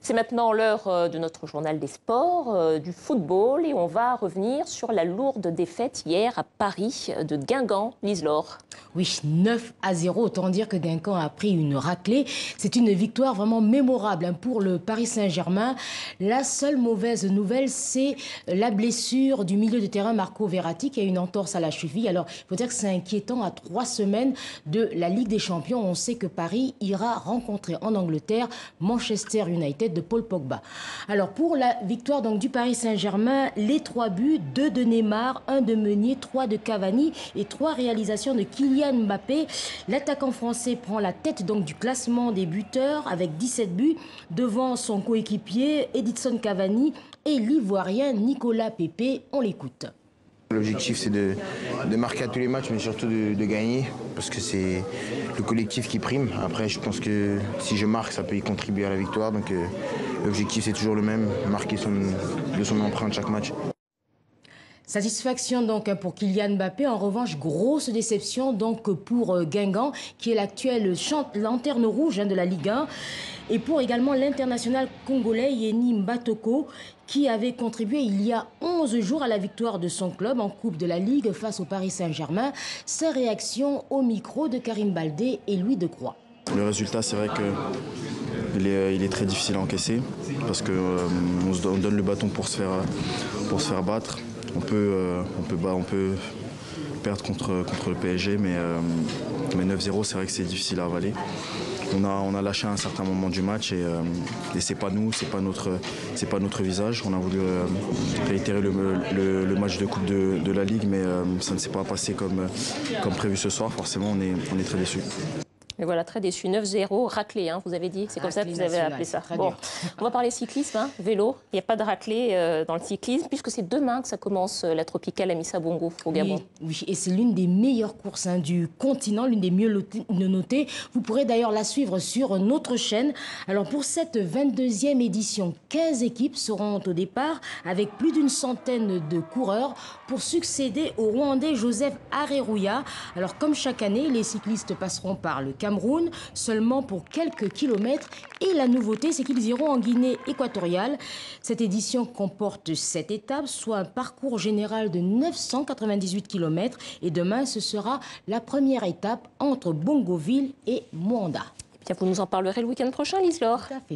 C'est maintenant l'heure de notre journal des sports, du football, et on va revenir sur la lourde défaite hier à Paris de Guingamp, Lise-Laure. Oui, 9-0, autant dire que Guingamp a pris une raclée. C'est une victoire vraiment mémorable pour le Paris Saint-Germain. La seule mauvaise nouvelle, c'est la blessure du milieu de terrain Marco Verratti qui a une entorse à la cheville. Alors, il faut dire que c'est inquiétant. À 3 semaines de la Ligue des Champions, on sait que Paris ira rencontrer en Angleterre Manchester United de Paul Pogba. Alors, pour la victoire donc, du Paris Saint-Germain, les 3 buts, 2 de Neymar, 1 de Meunier, 3 de Cavani et 3 réalisations de Kylian Mbappé. L'attaquant français prend la tête donc du classement des buteurs avec 17 buts devant son coéquipier Edinson Cavani et l'Ivoirien Nicolas Pepe. On l'écoute. L'objectif, c'est de marquer à tous les matchs, mais surtout de gagner, parce que c'est le collectif qui prime. Après, je pense que si je marque, ça peut y contribuer à la victoire. Donc l'objectif, c'est toujours le même, marquer de son empreinte chaque match. Satisfaction donc pour Kylian Mbappé. En revanche, grosse déception donc pour Guingamp, qui est l'actuelle lanterne rouge de la Ligue 1. Et pour également l'international congolais Yeni Mbatoko, qui avait contribué il y a 11 jours à la victoire de son club en Coupe de la Ligue face au Paris Saint-Germain. Sa réaction au micro de Karim Baldé et Louis Decroix. Le résultat, c'est vrai qu'il est très difficile à encaisser parce qu'on donne le bâton pour se faire battre. On peut perdre contre le PSG, mais 9-0, c'est vrai que c'est difficile à avaler. On a lâché à un certain moment du match et c'est pas nous, c'est pas notre visage. On a voulu réitérer le match de Coupe de la Ligue, mais ça ne s'est pas passé comme prévu ce soir. Forcément, on est très déçus. Et voilà, très déçu. 9-0, raclé, vous avez dit. C'est comme ça que vous avez appelé ça. Bon, on va parler cyclisme, vélo. Il n'y a pas de raclé dans le cyclisme, puisque c'est demain que ça commence la tropicale Amissa Bongo au Gabon. Oui, et c'est l'une des meilleures courses du continent, l'une des mieux notées. Vous pourrez d'ailleurs la suivre sur notre chaîne. Alors pour cette 22e édition, 15 équipes seront au départ, avec plus d'une centaine de coureurs pour succéder au Rwandais Joseph Areruya. Alors comme chaque année, les cyclistes passeront par le Cameroun, seulement pour quelques kilomètres. Et la nouveauté, c'est qu'ils iront en Guinée équatoriale. Cette édition comporte 7 étapes, soit un parcours général de 998 km. Et demain, ce sera la première étape entre Bongoville et Mwanda. Bien, vous nous en parlerez le week-end prochain, Lise-Laure. Tout à fait.